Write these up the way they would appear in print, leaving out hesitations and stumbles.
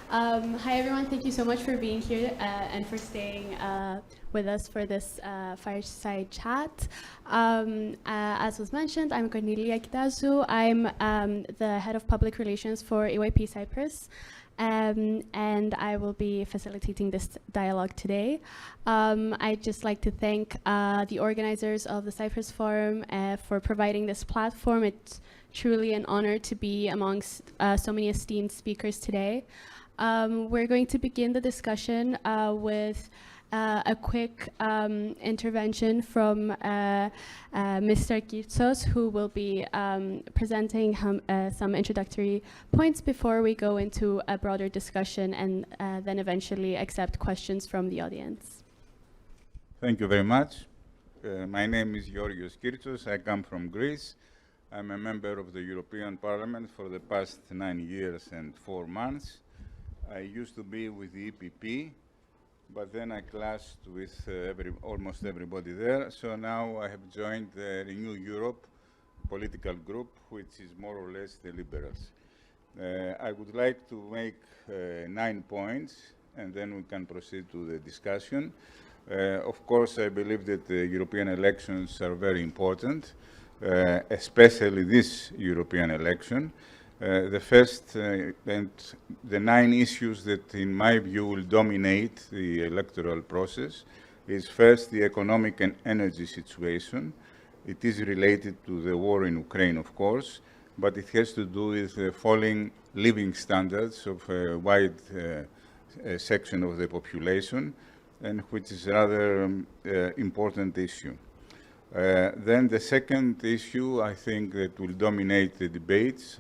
Hi everyone, thank you so much for being here and for staying with us for this fireside chat. As was mentioned, I'm Kornelia Kitazou. I'm the head of public relations for EYP Cyprus. And I will be facilitating this dialogue today. I'd just like to thank the organizers of the Cyprus Forum for providing this platform. It's truly an honor to be amongst so many esteemed speakers today. We're going to begin the discussion with a quick intervention from Mr. Kyrtsos, who will be presenting some introductory points before we go into a broader discussion and then eventually accept questions from the audience. Thank you very much. My name is Georgios Kyrtsos. I come from Greece. I'm a member of the European Parliament for the past 9 years and 4 months. I used to be with the EPP, but then I clashed with almost everybody there. So now I have joined the Renew Europe political group, which is more or less the Liberals. I would like to make 9 points, and then we can proceed to the discussion. Of course, I believe that the European elections are very important, especially this European election. The first and the 9 issues that, in my view, will dominate the electoral process is first the economic and energy situation. It is related to the war in Ukraine, of course, but it has to do with falling living standards of a wide section of the population, and which is a rather important issue. Then the second issue, I think, that will dominate the debates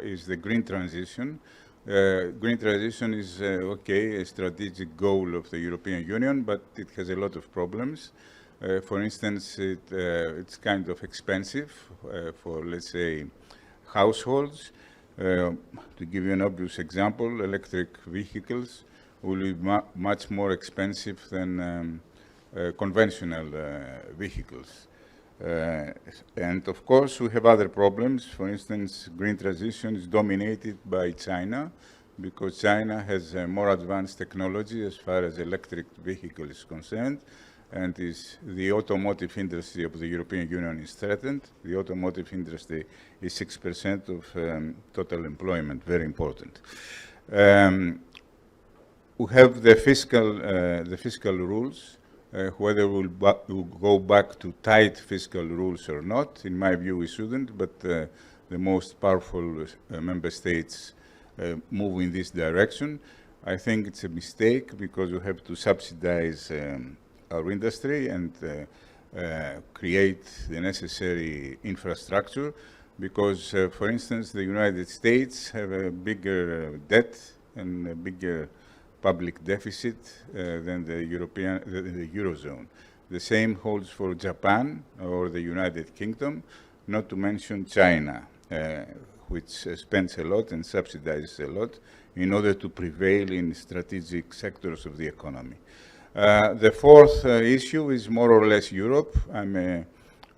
is the green transition. Green transition is, a strategic goal of the European Union, but it has a lot of problems. For instance, it's kind of expensive for, let's say, households. To give you an obvious example, electric vehicles will be much more expensive than conventional vehicles. And of course, we have other problems. For instance, green transition is dominated by China, because China has more advanced technology as far as electric vehicle is concerned, and the automotive industry of the European Union is threatened. The automotive industry is 6% of total employment, very important. We have the fiscal rules. Whether we'll go back to tight fiscal rules or not, in my view, we shouldn't, but the most powerful member states move in this direction. I think it's a mistake, because we have to subsidize our industry and create the necessary infrastructure, because, for instance, the United States have a bigger debt and a bigger public deficit than the Eurozone. The same holds for Japan or the United Kingdom, not to mention China, which spends a lot and subsidizes a lot in order to prevail in strategic sectors of the economy. The fourth issue is more or less Europe. I'm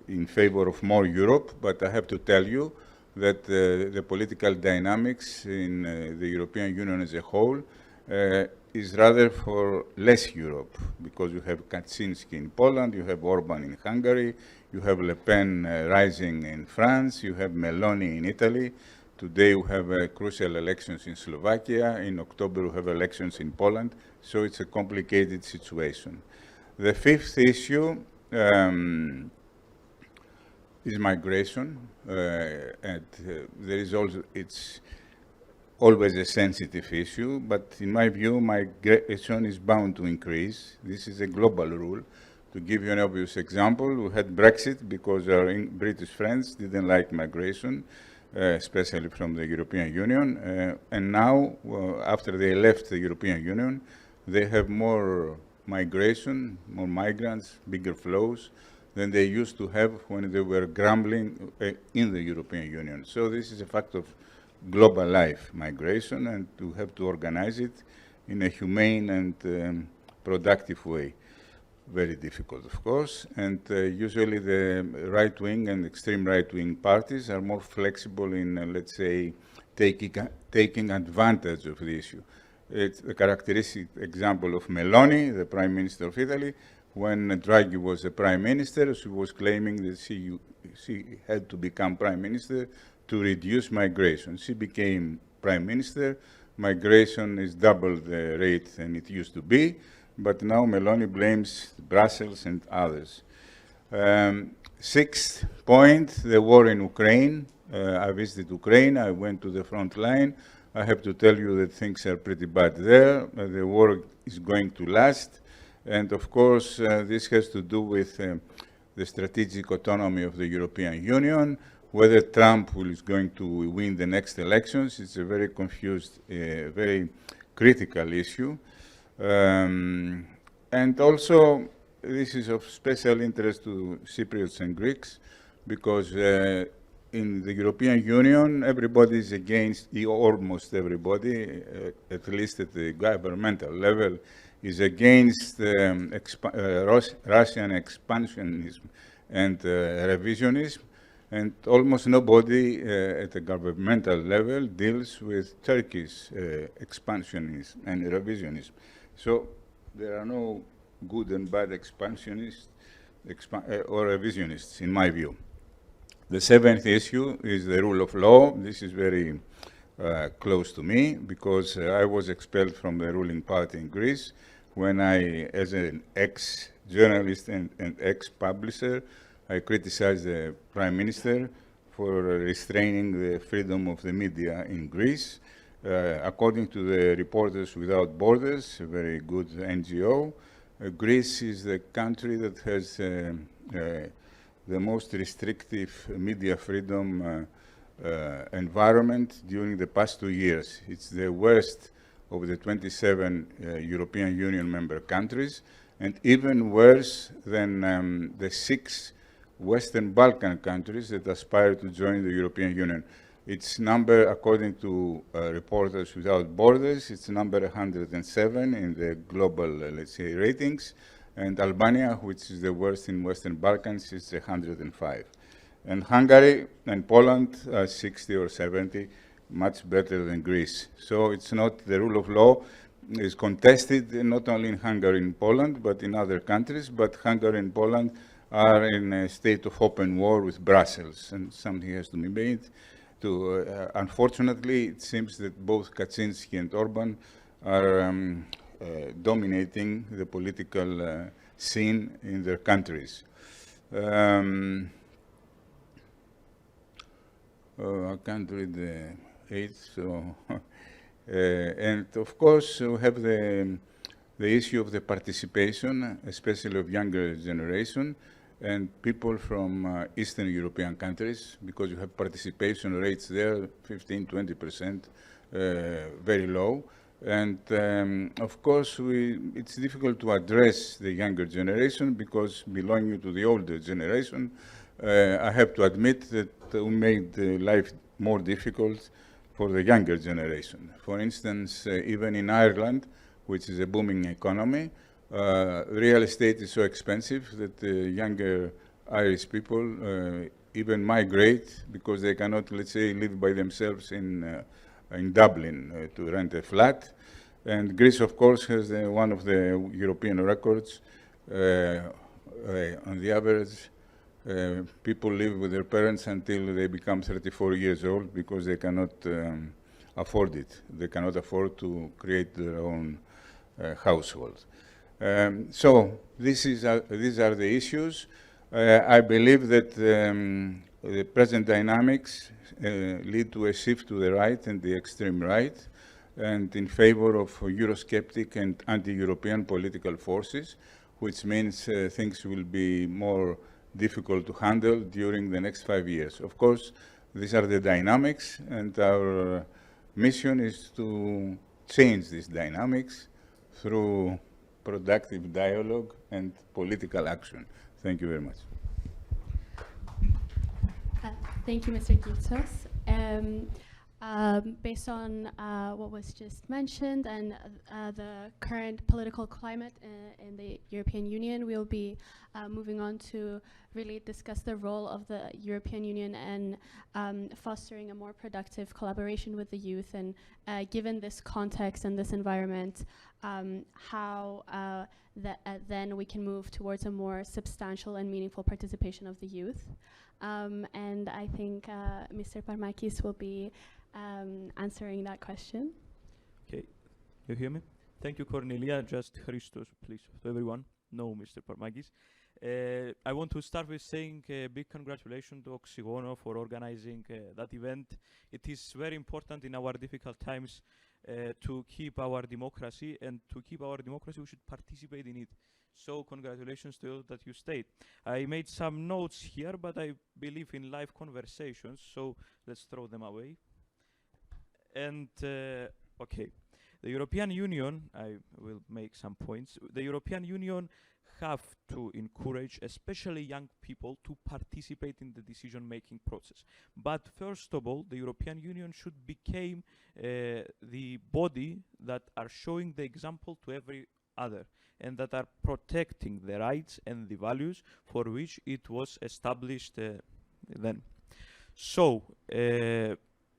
in favor of more Europe, but I have to tell you that the political dynamics in the European Union as a whole is rather for less Europe, because you have Kaczynski in Poland, you have Orban in Hungary, you have Le Pen rising in France, you have Meloni in Italy. Today we have crucial elections in Slovakia. In October we have elections in Poland. So it's a complicated situation. The fifth issue is migration, and there is also, it's always a sensitive issue, but in my view, migration is bound to increase. This is a global rule. To give you an obvious example, we had Brexit because our British friends didn't like migration, especially from the European Union. And now, after they left the European Union, they have more migration, more migrants, bigger flows than they used to have when they were grumbling in the European Union. So this is a fact of global life, migration, and to have to organize it in a humane and productive way. very difficult, of course, and usually the right-wing and extreme right-wing parties are more flexible in, let's say, taking advantage of the issue. It's a characteristic example of Meloni, the Prime Minister of Italy. When Draghi was the Prime Minister, she was claiming that she had to become Prime Minister to reduce migration. She became Prime Minister. Migration is double the rate than it used to be, but now Meloni blames Brussels and others. Sixth point, the war in Ukraine. I visited Ukraine, I went to the front line. I have to tell you that things are pretty bad there. The war is going to last. And of course, this has to do with the strategic autonomy of the European Union, whether Trump is going to win the next elections. It's a very confused, very critical issue. And also, this is of special interest to Cypriots and Greeks, because in the European Union, everybody is against, almost everybody, at least at the governmental level, is against Russian expansionism and revisionism, and almost nobody at the governmental level deals with Turkey's expansionism and revisionism. So there are no good and bad expansionists or revisionists, in my view. The seventh issue is the rule of law. This is very close to me, because I was expelled from the ruling party in Greece when I, as an ex-journalist and ex-publisher, I criticized the Prime Minister for restraining the freedom of the media in Greece. According to the Reporters Without Borders, a very good NGO, Greece is the country that has the most restrictive media freedom environment during the past 2 years. It's the worst of the 27 European Union member countries, and even worse than the 6 Western Balkan countries that aspire to join the European Union. Its number, according to Reporters Without Borders, it's number 107 in the global, let's say, ratings, and Albania, which is the worst in Western Balkans, is 105. And Hungary and Poland are 60 or 70, much better than Greece. So it's not, the rule of law is contested not only in Hungary and Poland, but in other countries, but Hungary and Poland are in a state of open war with Brussels, and something has to be made. Unfortunately, it seems that both Kaczynski and Orban are dominating the political scene in their countries. I can't read the 8th, so and of course we have the issue of the participation, especially of younger generation and people from Eastern European countries, because you have participation rates there, 15, 20%, very low. And of course, it's difficult to address the younger generation, because belonging to the older generation, I have to admit that we made life more difficult for the younger generation. For instance, even in Ireland, which is a booming economy, real estate is so expensive that younger Irish people even migrate because they cannot, let's say, live by themselves in Dublin to rent a flat. And Greece, of course, has one of the European records. On the average, people live with their parents until they become 34 years old because they cannot afford it. They cannot afford to create their own household. So these are the issues. I believe that the present dynamics lead to a shift to the right and the extreme right, and in favor of Eurosceptic and anti-European political forces, which means things will be more difficult to handle during the next 5 years. Of course, these are the dynamics, and our mission is to change these dynamics through productive dialogue and political action. Thank you very much. Thank you, Mr. Kyrtsos. Based on what was just mentioned and the current political climate in the European Union, we'll be moving on to really discuss the role of the European Union and fostering a more productive collaboration with the youth. And given this context and this environment, how then we can move towards a more substantial and meaningful participation of the youth. And I think Mr. Parmakkis will be answering that question. Okay, you hear me? Thank you, Kornelia. Just Christos, please, to everyone. No, Mr. Parmakkis. I want to start with saying a big congratulations to Oxygono for organizing that event. It is very important in our difficult times to keep our democracy, and to keep our democracy, we should participate in it. So congratulations to you that you stayed. I made some notes here, but I believe in live conversations, so let's throw them away. And okay, the European Union, I will make some points. The European Union have to encourage especially young people to participate in the decision-making process. But first of all, the European Union should become the body that are showing the example to every other, and that are protecting the rights and the values for which it was established then. So,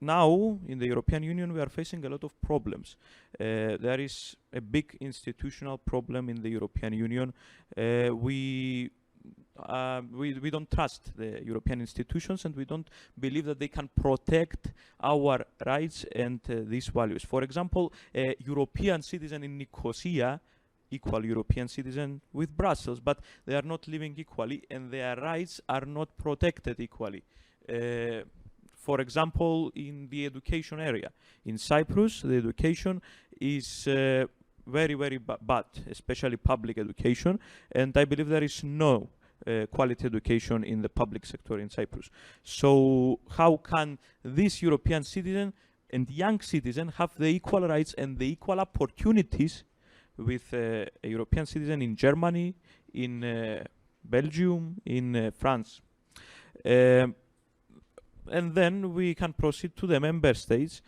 now, in the European Union, we are facing a lot of problems. There is a big institutional problem in the European Union. We don't trust the European institutions, and we don't believe that they can protect our rights and these values. For example, a European citizen in Nicosia, equal European citizen with Brussels, but they are not living equally, and their rights are not protected equally. For example, in the education area. In Cyprus, the education is very, very bad, especially public education, and I believe there is no quality education in the public sector in Cyprus. So how can this European citizen and young citizen have the equal rights and the equal opportunities with a European citizen in Germany, in Belgium, in France? And then we can proceed to the member states,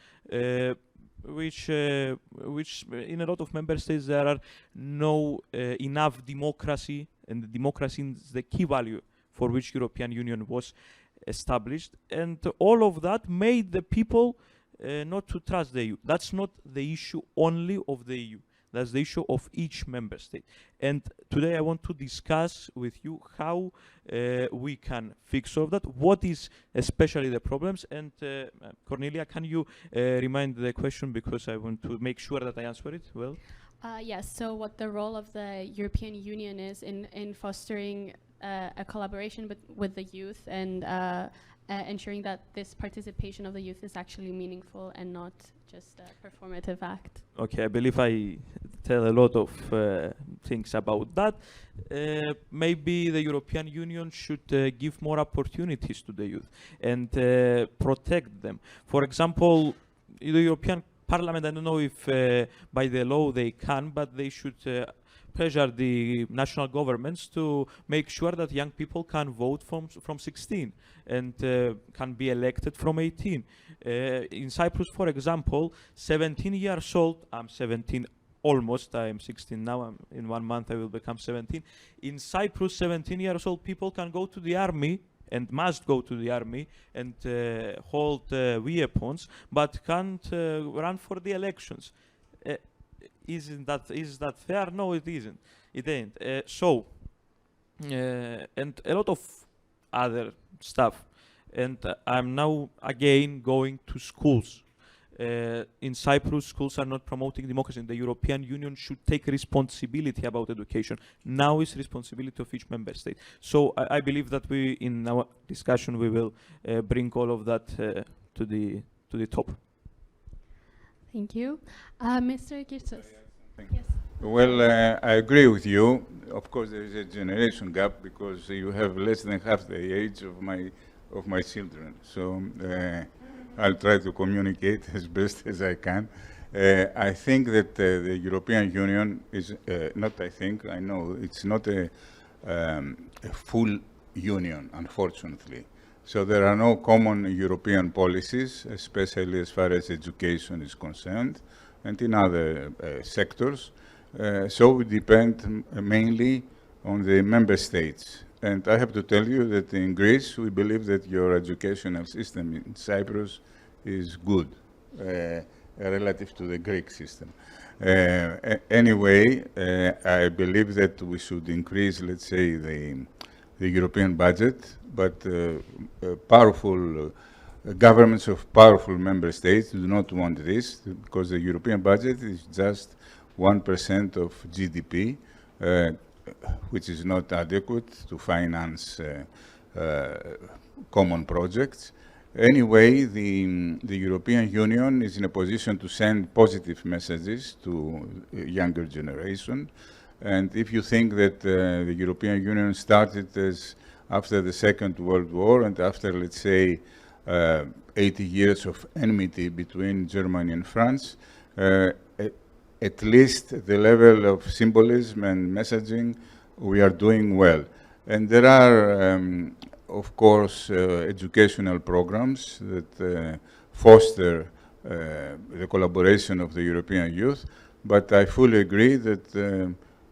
which in a lot of member states there are no enough democracy, and democracy is the key value for which European Union was established, and all of that made the people not to trust the EU. That's not the issue only of the EU. That's the issue of each member state. And today I want to discuss with you how we can fix all of that, what is especially the problems. And Kornelia, can you remind the question, because I want to make sure that I answer it well? Yes, so what the role of the European Union is in fostering a collaboration with the youth, and ensuring that this participation of the youth is actually meaningful and not just a performative act. Okay, I believe I tell a lot of things about that. Maybe the European Union should give more opportunities to the youth and protect them. For example, the European Parliament, I don't know if by the law they can, but they should pressure the national governments to make sure that young people can vote from 16 and can be elected from 18. In Cyprus, for example, 17 years old, I'm 17 almost, I'm 16 now, in 1 month I will become 17. In Cyprus, 17 years old people can go to the army and must go to the army and hold weapons, but can't run for the elections. Is that fair? No, it isn't. It ain't. And a lot of other stuff. And I'm now again going to schools. In Cyprus, schools are not promoting democracy, and the European Union should take responsibility about education. Now is responsibility of each member state. So I believe that we, in our discussion, we will bring all of that to the top. Thank you. Mr. Kyrtsos. Yes. Well, I agree with you. Of course, there is a generation gap, because you have less than half the age of my children. So I'll try to communicate as best as I can. I think that the European Union is not. I know it's not a full union, unfortunately. So there are no common European policies, especially as far as education is concerned, and in other sectors. So we depend mainly on the member states. And I have to tell you that in Greece, we believe that your educational system in Cyprus is good relative to the Greek system. Anyway, I believe that we should increase, let's say, the European budget, but powerful governments of powerful member states do not want this, because the European budget is just 1% of GDP, which is not adequate to finance common projects. Anyway, the European Union is in a position to send positive messages to younger generation. And if you think that the European Union started as after the Second World War and after, let's say, 80 years of enmity between Germany and France, at least the level of symbolism and messaging, we are doing well. And there are, of course, educational programs that foster the collaboration of the European youth, but I fully agree that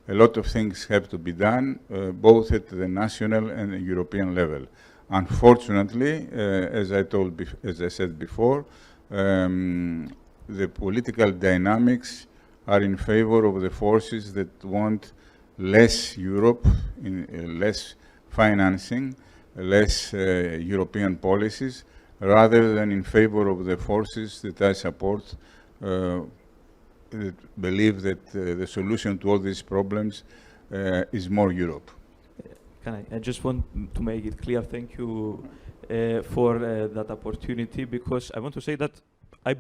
a lot of things have to be done, both at the national and the European level. Unfortunately, as I said before, the political dynamics are in favor of the forces that want less Europe, less financing, less European policies, rather than in favor of the forces that I support, that believe that the solution to all these problems is more Europe. I just want to make it clear, thank you for that opportunity, because I want to say that I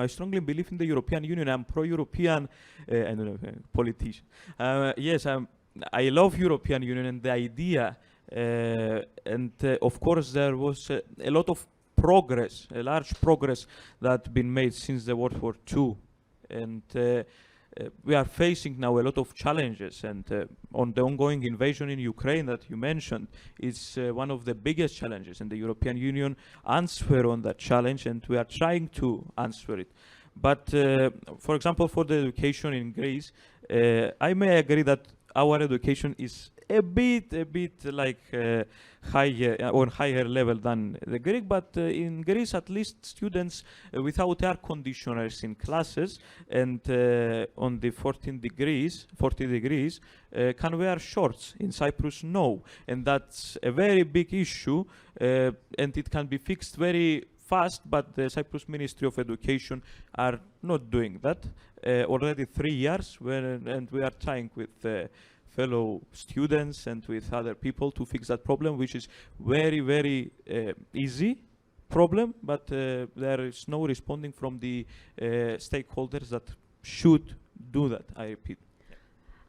strongly believe in the European Union. I'm pro-European, I don't know, politician. Yes, I love European Union and the idea, and of course there was a lot of progress, a large progress that been made since the World War II. And we are facing now a lot of challenges, and on the ongoing invasion in Ukraine that you mentioned is one of the biggest challenges, and the European Union answer on that challenge, and we are trying to answer it. But for example, for the education in Greece, I may agree that our education is a bit like higher on higher level than the Greek, but in Greece at least students without air conditioners in classes and on the 40 degrees can wear shorts. In Cyprus, no, and that's a very big issue, and it can be fixed very fast, but the Cyprus Ministry of Education are not doing that already 3 years, and we are trying with fellow students and with other people to fix that problem, which is very easy problem, but there is no responding from the stakeholders that should do that, I repeat.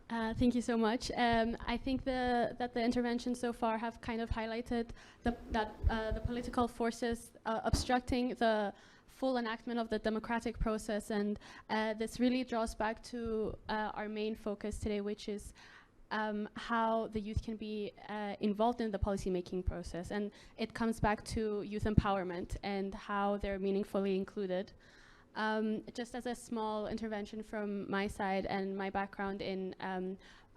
Thank you so much. I think that the interventions so far have kind of highlighted the political forces obstructing the full enactment of the democratic process, and this really draws back to our main focus today, which is how the youth can be involved in the policy-making process. And it comes back to youth empowerment and how they're meaningfully included. Just as a small intervention from my side and my background in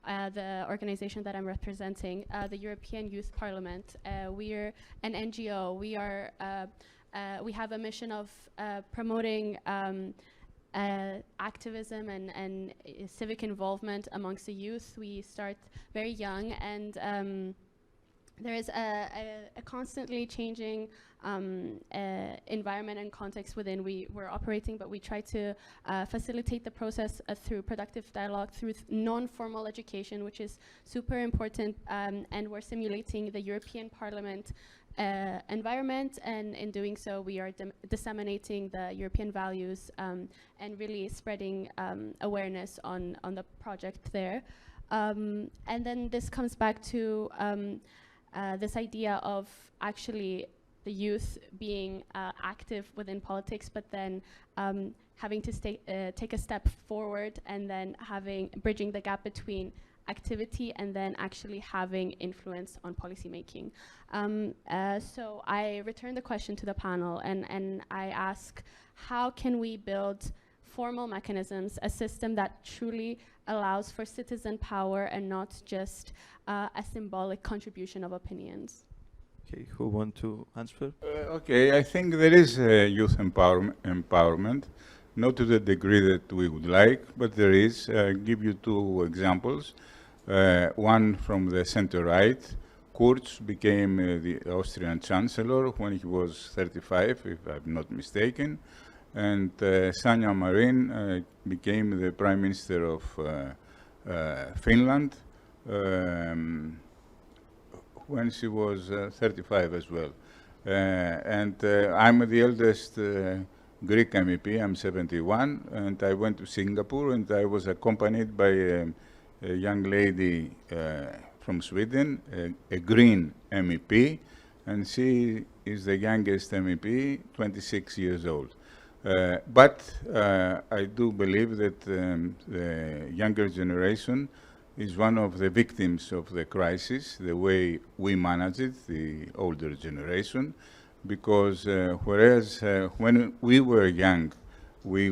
the organization that I'm representing, the European Youth Parliament, we're an NGO. We have a mission of promoting activism and civic involvement amongst the youth. We start very young, and there is a constantly changing environment and context within we're operating, but we try to facilitate the process through productive dialogue, through non-formal education, which is super important, and we're simulating the European Parliament environment, and in doing so we are disseminating the European values and really spreading awareness on the project there. And then this comes back to this idea of actually the youth being active within politics, but then having to take a step forward, and then bridging the gap between activity and then actually having influence on policymaking. So I return the question to the panel, and I ask, how can we build formal mechanisms, a system that truly allows for citizen power and not just a symbolic contribution of opinions? Okay, who want to answer? Okay, I think there is youth empowerment, not to the degree that we would like, but there is. I'll give you two examples. One from the center-right. Kurz became the Austrian chancellor when he was 35, if I'm not mistaken. And Sanna Marin became the prime minister of Finland when she was 35 as well. I'm the eldest Greek MEP, I'm 71, and I went to Singapore, and I was accompanied by a young lady from Sweden, a Green MEP, and she is the youngest MEP, 26 years old. But I do believe that the younger generation is one of the victims of the crisis, the way we manage it, the older generation, because whereas when we were young, we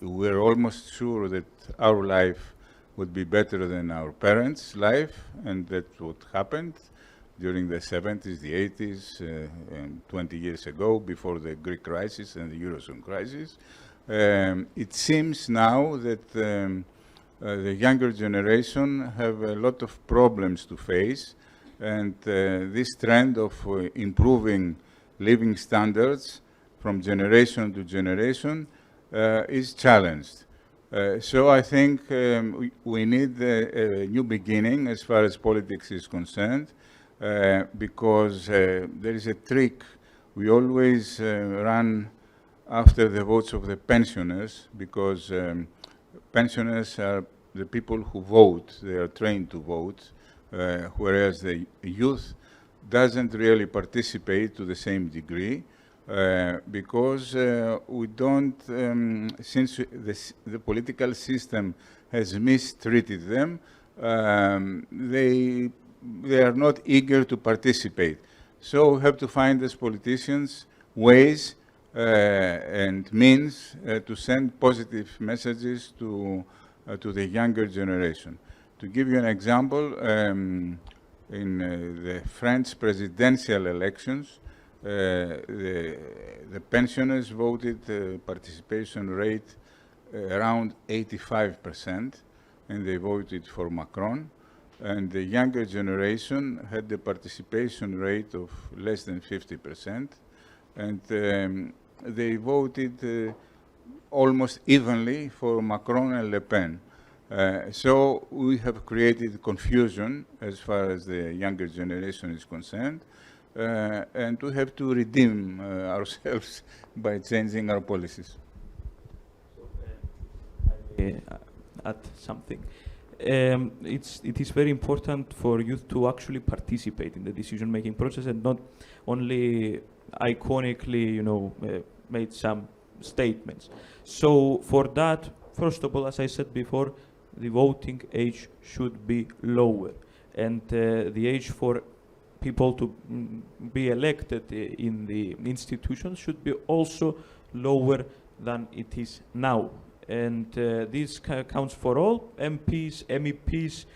were almost sure that our life would be better than our parents' life, and that's what happened during the 70s, the 80s, and 20 years ago, before the Greek crisis and the Eurozone crisis. It seems now that the younger generation have a lot of problems to face, and this trend of improving living standards from generation to generation is challenged. So I think we need a new beginning as far as politics is concerned, because there is a trick. We always run after the votes of the pensioners, because pensioners are the people who vote. They are trained to vote, whereas the youth doesn't really participate to the same degree, because we don't, since the political system has mistreated them, they are not eager to participate. So we have to find as politicians ways and means to send positive messages to the younger generation. To give you an example, in the French presidential elections, the pensioners voted participation rate around 85%, and they voted for Macron. And the younger generation had the participation rate of less than 50%, and they voted almost evenly for Macron and Le Pen. So we have created confusion as far as the younger generation is concerned, and we have to redeem ourselves by changing our policies. Add something. It is very important for youth to actually participate in the decision-making process and not only iconically, made some statements. So for that, first of all, as I said before, the voting age should be lower, and the age for people to be elected in the institutions should be also lower than it is now. And this counts for all MPs, MEPs,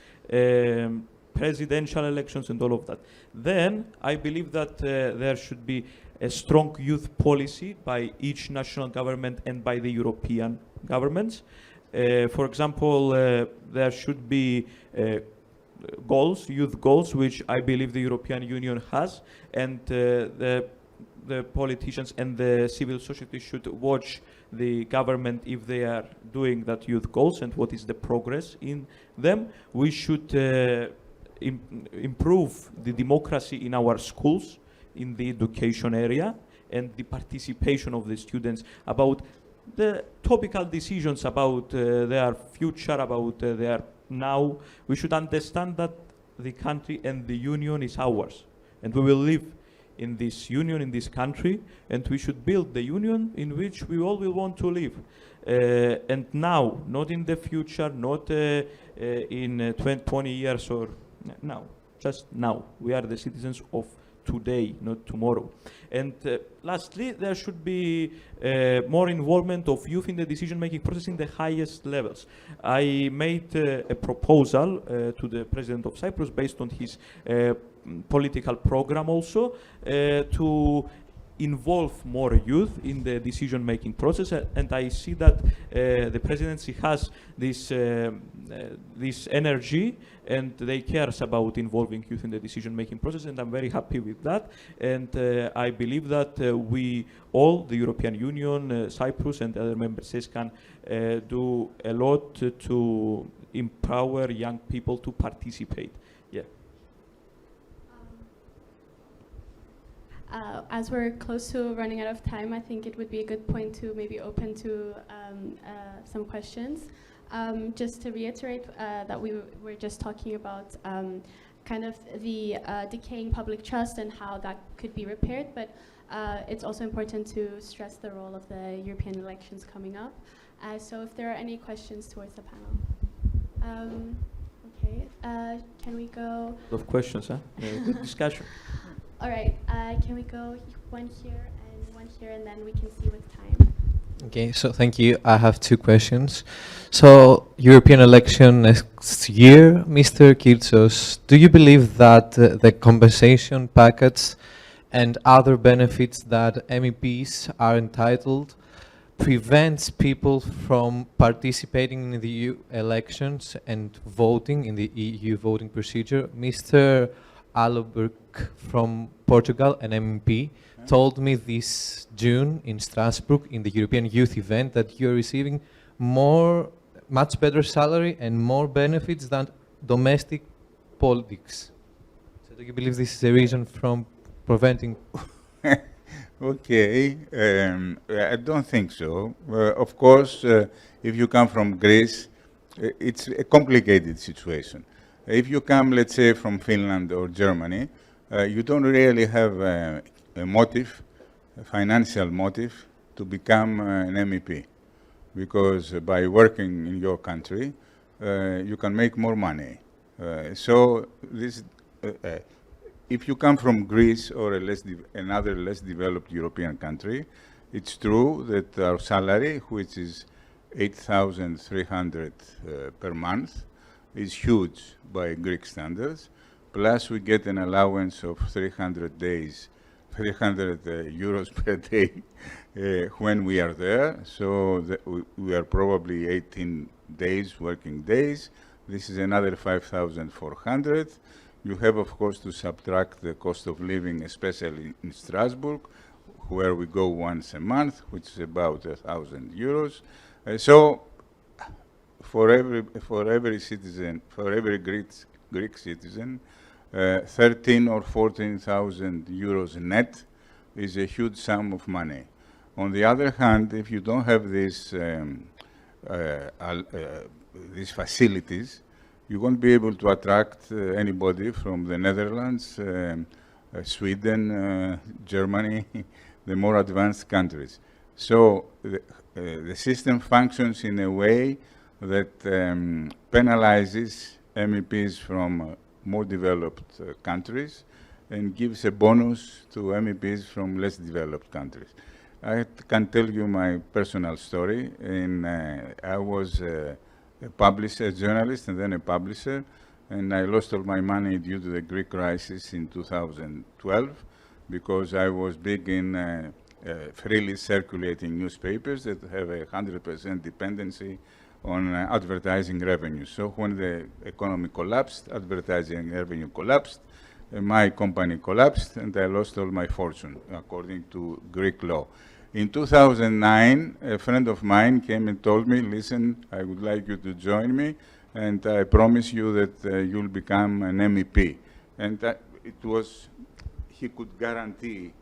presidential elections, and all of that. Then I believe that there should be a strong youth policy by each national government and by the European governments. For example, there should be goals, youth goals, which I believe the European Union has, and the politicians and the civil society should watch the government if they are doing that youth goals and what is the progress in them. We should improve the democracy in our schools, in the education area, and the participation of the students about the topical decisions about their future, about their now. We should understand that the country and the union is ours, and we will live in this union, in this country, and we should build the union in which we all will want to live. And now, not in the future, not in 20 years or now, just now. We are the citizens of today, not tomorrow. And lastly, there should be more involvement of youth in the decision-making process in the highest levels. I made a proposal to the President of Cyprus based on his political program also to involve more youth in the decision-making process, and I see that the presidency has this energy and they cares about involving youth in the decision-making process, and I'm very happy with that. And I believe that we all, the European Union, Cyprus and other member states, can do a lot to empower young people to participate. Yeah. As we're close to running out of time, I think it would be a good point to maybe open to some questions. Just to reiterate that we were just talking about kind of the decaying public trust and how that could be repaired, but it's also important to stress the role of the European elections coming up. So if there are any questions towards the panel. Okay, can we go? A lot of questions, huh? Good discussion. All right, can we go one here, and then we can see with time. Okay, so thank you. I have two questions. So, European election next year, Mr. Kyrtsos, do you believe that the compensation package and other benefits that MEPs are entitled prevents people from participating in the EU elections and voting in the EU voting procedure? Mr. Albuquerque from Portugal, an MP, told me this June in Strasbourg in the European Youth event that you're receiving much better salary and more benefits than domestic politics. So do you believe this is a reason from preventing? Okay, I don't think so. Of course, if you come from Greece, it's a complicated situation. If you come, let's say, from Finland or Germany, you don't really have a motive, a financial motive, to become an MEP, because by working in your country, you can make more money. So this, if you come from Greece or another less developed European country, it's true that our salary, which is 8,300 per month, is huge by Greek standards. Plus, we get an allowance of 300 euros per day when we are there. So we are probably 18 days, working days. This is another 5,400. You have, of course, to subtract the cost of living, especially in Strasbourg, where we go once a month, which is about 1,000 euros. So for every citizen, for every Greek citizen, 13 or 14,000 euros net is a huge sum of money. On the other hand, if you don't have these facilities, you won't be able to attract anybody from the Netherlands, Sweden, Germany, the more advanced countries. So the system functions in a way that penalizes MEPs from more developed countries and gives a bonus to MEPs from less developed countries. I can tell you my personal story. I was a publisher, a journalist, and then a publisher, and I lost all my money due to the Greek crisis in 2012 because I was big in freely circulating newspapers that have a 100% dependency on advertising revenue. So when the economy collapsed, advertising revenue collapsed, my company collapsed, and I lost all my fortune, according to Greek law. In 2009, a friend of mine came and told me, listen, I would like you to join me, and I promise you that you'll become an MEP. And he could guarantee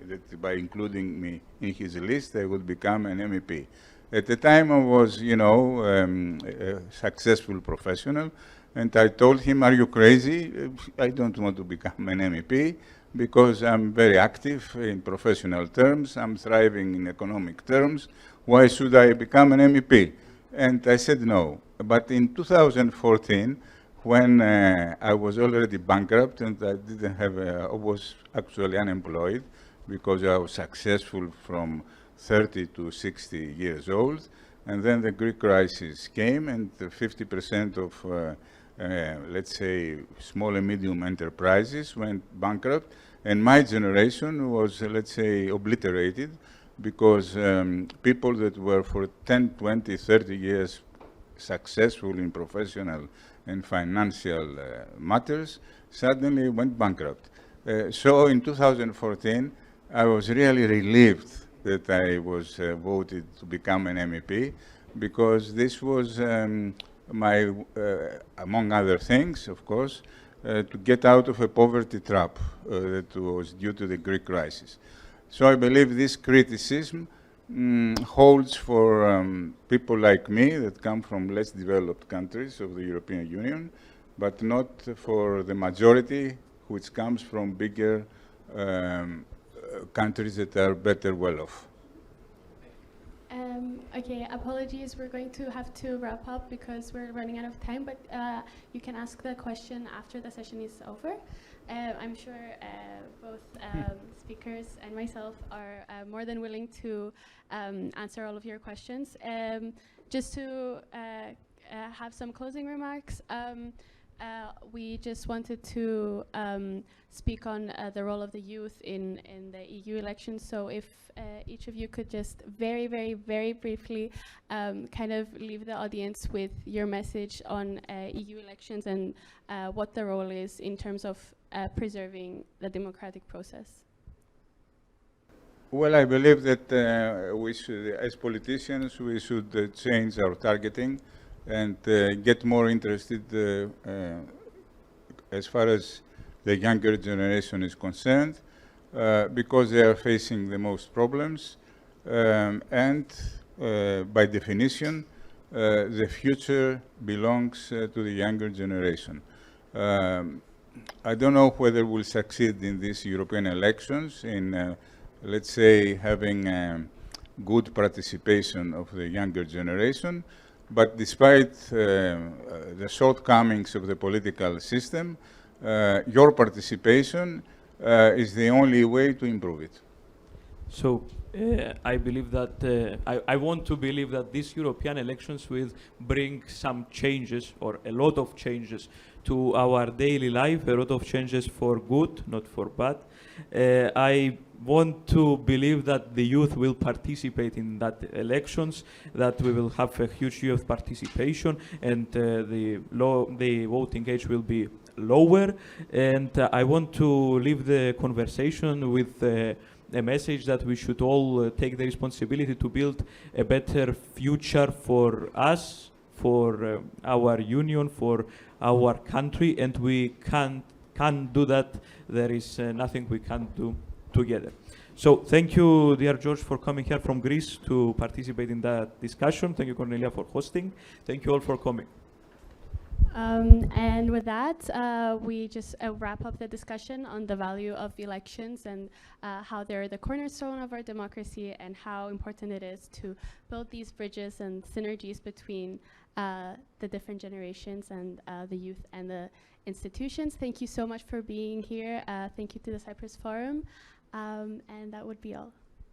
that by including me in his list, I would become an MEP. At the time, I was, a successful professional, and I told him, are you crazy? I don't want to become an MEP. because I'm very active in professional terms, I'm thriving in economic terms. Why should I become an MEP? And I said no. But in 2014, when I was already bankrupt and I didn't have, I was actually unemployed because I was successful from 30 to 60 years old. And then the Greek crisis came and 50% of, let's say, small and medium enterprises went bankrupt. And my generation was, let's say, obliterated because people that were for 10, 20, 30 years successful in professional and financial matters suddenly went bankrupt. So in 2014, I was really relieved that I was voted to become an MEP, because this was my, among other things, of course, to get out of a poverty trap that was due to the Greek crisis. So I believe this criticism holds for people like me that come from less developed countries of the European Union, but not for the majority which comes from bigger countries that are better well off. Okay, apologies, we're going to have to wrap up because we're running out of time, but you can ask the question after the session is over. I'm sure both speakers and myself are more than willing to answer all of your questions. Just to have some closing remarks, we just wanted to speak on the role of the youth in the EU elections. So if each of you could just very, very, very briefly kind of leave the audience with your message on EU elections and what the role is in terms of preserving the democratic process. Well, I believe that we should, as politicians, we should change our targeting and get more interested as far as the younger generation is concerned, because they are facing the most problems, and by definition, the future belongs to the younger generation. I don't know whether we'll succeed in these European elections in, let's say, having good participation of the younger generation, but despite the shortcomings of the political system, your participation is the only way to improve it. So I believe that, I want to believe that these European elections will bring some changes, or a lot of changes, to our daily life, a lot of changes for good, not for bad. I want to believe that the youth will participate in that elections, that we will have a huge youth participation, and the voting age will be lower. And I want to leave the conversation with a message that we should all take the responsibility to build a better future for us, for our union, for our country, and we can't do that. There is nothing we can't do together. So thank you, dear George, for coming here from Greece to participate in that discussion. Thank you, Kornelia, for hosting. Thank you all for coming. And with that, we just wrap up the discussion on the value of elections and how they're the cornerstone of our democracy and how important it is to build these bridges and synergies between the different generations and the youth and the institutions. Thank you so much for being here. Thank you to the Cyprus Forum. And that would be all.